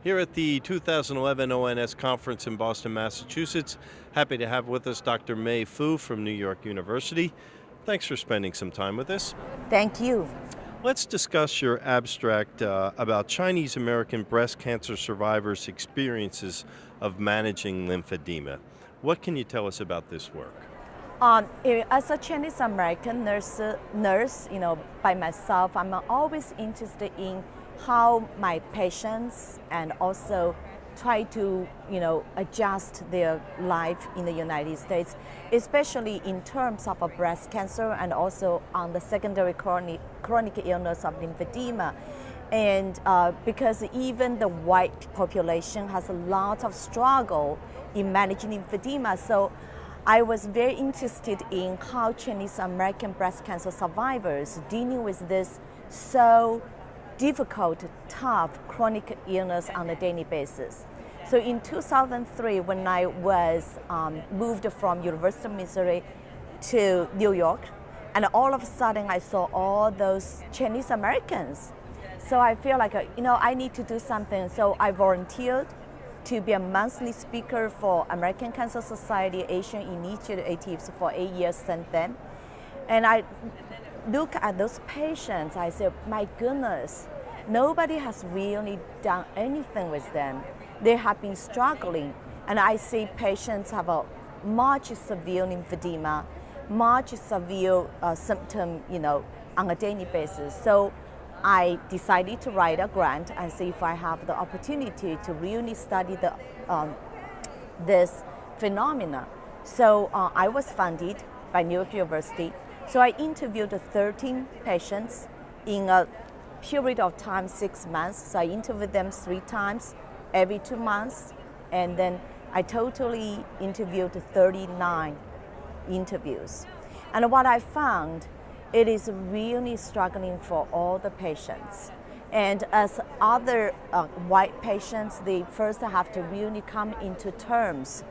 here at the 2011 ONS conference in Boston, Massachusetts. Happy to have with us Dr. Mei from New York University. Thanks for spending some time with us. Thank you. Let's discuss your abstract about Chinese American breast cancer survivors' experiences of managing lymphedema. What can you tell us about this work? As a Chinese American nurse, by myself, I'm always interested in how my patients and also try to, adjust their life in the United States, especially in terms of breast cancer and also on the secondary chronic illness of lymphedema. And because even the white population has a lot of struggle in managing lymphedema, so I was very interested in how Chinese American breast cancer survivors dealing with this so difficult, tough chronic illness on a daily basis. So in 2003, when I was moved from University of Missouri to New York, and all of a sudden I saw all those Chinese Americans. So I feel like, I need to do something. So I volunteered to be a monthly speaker for American Cancer Society Asian initiatives for 8 years since then. And I look at those patients, I said, my goodness, nobody has really done anything with them. They have been struggling. And I see patients have a much severe lymphedema, much severe symptom, on a daily basis. So I decided to write a grant and see if I have the opportunity to really study this phenomena. So I was funded by New York University. So I interviewed 13 patients in a period of time, 6 months. So I interviewed them 3 times, every 2 months. And then I totally interviewed 39 interviews. And what I found, it is really struggling for all the patients. And as other white patients, they first have to really come into terms.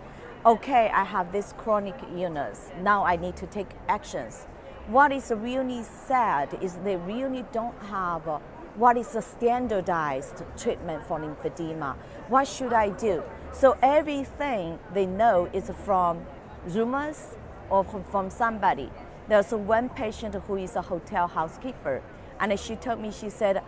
Okay, I have this chronic illness. Now I need to take actions. What is really sad is they really don't have what is a standardized treatment for lymphedema. What should I do? So everything they know is from rumors or from somebody. There's one patient who is a hotel housekeeper, and she told me, she said,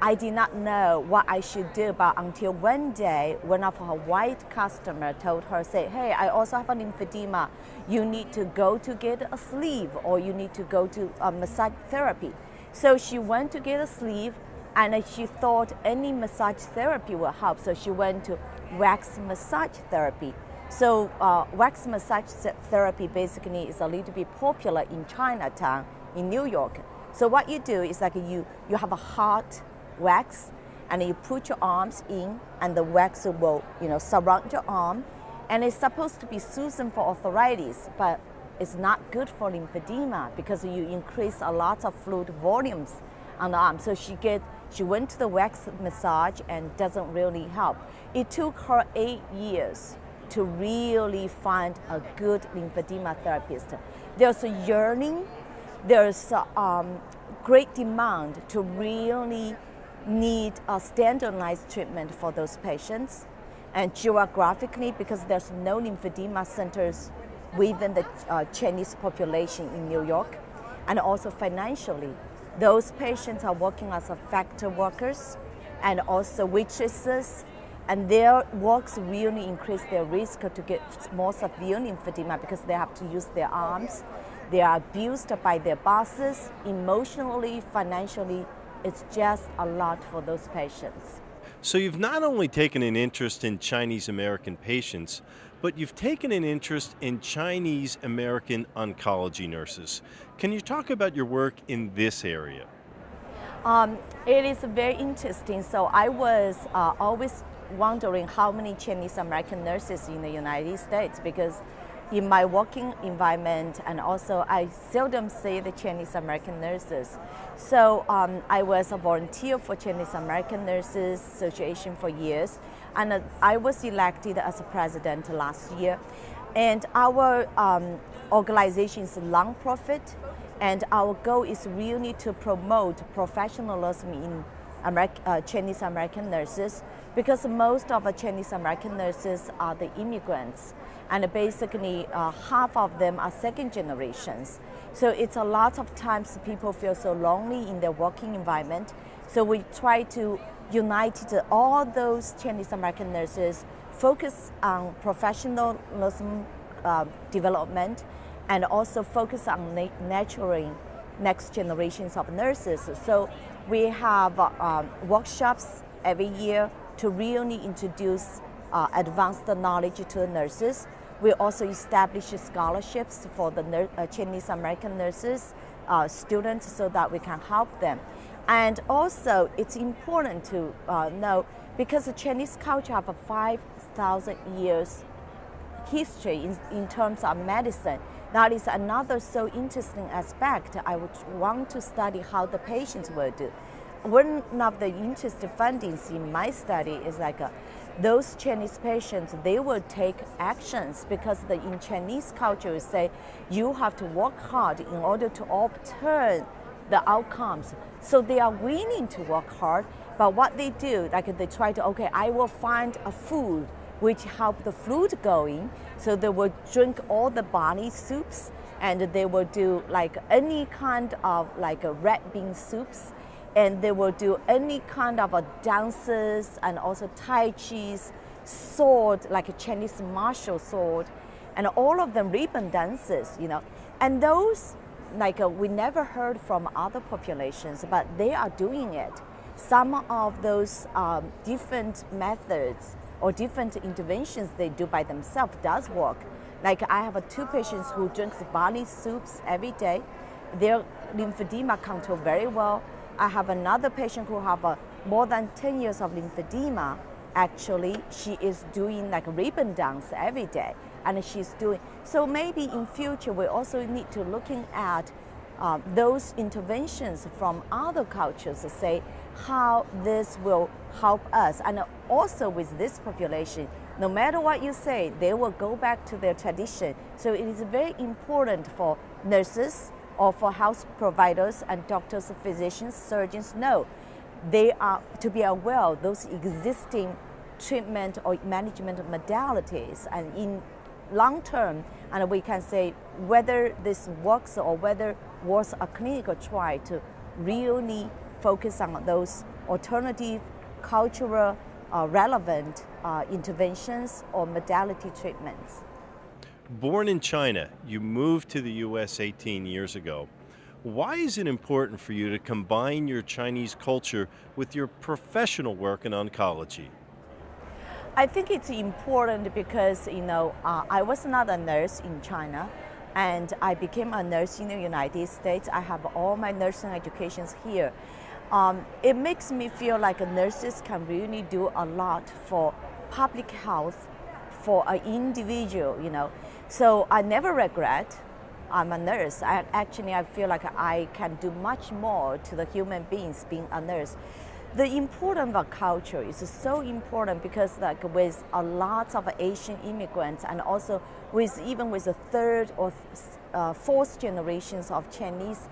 I did not know what I should do, but until one day, one of her white customers told her, say, hey, I also have an lymphedema. You need to go to get a sleeve, or you need to go to massage therapy. So she went to get a sleeve, and she thought any massage therapy will help, so she went to wax massage therapy. So wax massage therapy basically is a little bit popular in Chinatown, in New York. So what you do is like you have a hot wax, and you put your arms in, and the wax will surround your arm, and it's supposed to be soothing for arthritis, but it's not good for lymphedema because you increase a lot of fluid volumes on the arm. So she went to the wax massage and doesn't really help. It took her 8 years to really find a good lymphedema therapist. There's a yearning, there's a great demand to really need a standardized treatment for those patients. And geographically, because there's no lymphedema centers within the Chinese population in New York, and also financially, those patients are working as factory workers and also waitresses, and their works really increase their risk to get more severe lymphedema because they have to use their arms. They are abused by their bosses, emotionally, financially. It's just a lot for those patients. So you've not only taken an interest in Chinese American patients, but you've taken an interest in Chinese American oncology nurses. Can you talk about your work in this area? It is very interesting. So I was always wondering how many Chinese American nurses in the United States, because in my working environment, and also I seldom see the Chinese American nurses. So I was a volunteer for Chinese American Nurses Association for years, and I was elected as a president last year. And our organization is a non-profit, and our goal is really to promote professionalism in Chinese American nurses, because most of the Chinese American nurses are the immigrants, and basically half of them are second generations. So it's a lot of times people feel so lonely in their working environment. So we try to unite all those Chinese American nurses, focus on professionalism development, and also focus on nurturing next generations of nurses. So we have workshops every year to really introduce advanced knowledge to the nurses. We also establish scholarships for the Chinese American nurses, students, so that we can help them. And also, it's important to know, because the Chinese culture have a 5,000 years history in terms of medicine. That is another so interesting aspect. I would want to study how the patients will do. One of the interesting findings in my study is like those Chinese patients, they will take actions, because in Chinese culture we say you have to work hard in order to obtain the outcomes. So they are willing to work hard, but what they do, like they try to, okay, I will find a food which help the fluid going. So they will drink all the barley soups, and they will do like any kind of like a red bean soups, and they will do any kind of dances, and also tai chi, sword, like a Chinese martial sword, and all of them ribbon dances, And those, like we never heard from other populations, but they are doing it. Some of those different methods or different interventions they do by themselves does work. Like I have two patients who drinks barley soups every day. Their lymphedema control very well. I have another patient who have more than 10 years of lymphedema. Actually, she is doing like ribbon dance every day, and she's doing. So maybe in future we also need to looking at those interventions from other cultures to say how this will help us. And also with this population, no matter what you say, they will go back to their tradition. So it is very important for nurses or for health providers and doctors, physicians, surgeons know they are to be aware of those existing treatment or management modalities, and in long term, and we can say whether this works or whether was a clinical trial to really focus on those alternative, cultural, relevant interventions or modality treatments. Born in China, you moved to the U.S. 18 years ago. Why is it important for you to combine your Chinese culture with your professional work in oncology? I think it's important because, I was not a nurse in China, and I became a nurse in the United States. I have all my nursing educations here. It makes me feel like nurses can really do a lot for public health, for an individual, So I never regret I'm a nurse. I feel like I can do much more to the human beings being a nurse. The importance of culture is so important because with a lot of Asian immigrants, and also even with the third or fourth generations of Chinese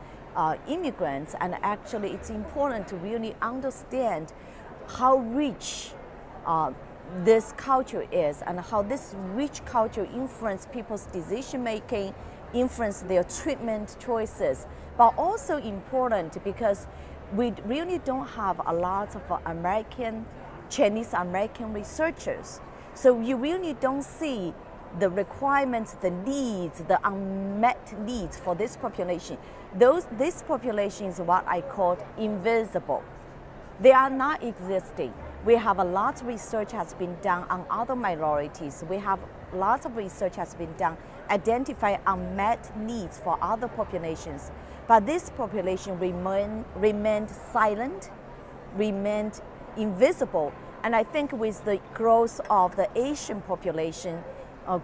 immigrants, and actually it's important to really understand how rich this culture is, and how this rich culture influences people's decision making, influence their treatment choices, but also important because we really don't have a lot of Chinese American researchers. So you really don't see the requirements, the needs, the unmet needs for this population. This population is what I call invisible. They are not existing. We have a lot of research has been done on other minorities. We have lots of research has been done identify unmet needs for other populations. But this population remained silent, remained invisible. And I think with the growth of the Asian population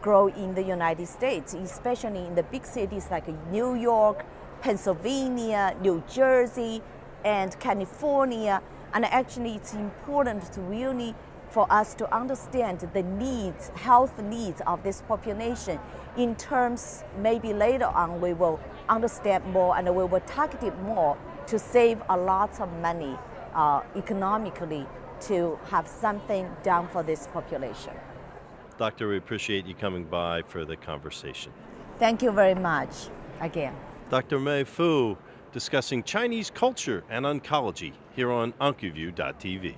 grow in the United States, especially in the big cities like New York, Pennsylvania, New Jersey, and California, and actually it's important to really for us to understand the needs, health needs of this population. In terms, maybe later on we will understand more and we will target it more to save a lot of money economically to have something done for this population. Doctor, we appreciate you coming by for the conversation. Thank you very much again. Dr. Mei Fu discussing Chinese culture and oncology here on Oncology.TV.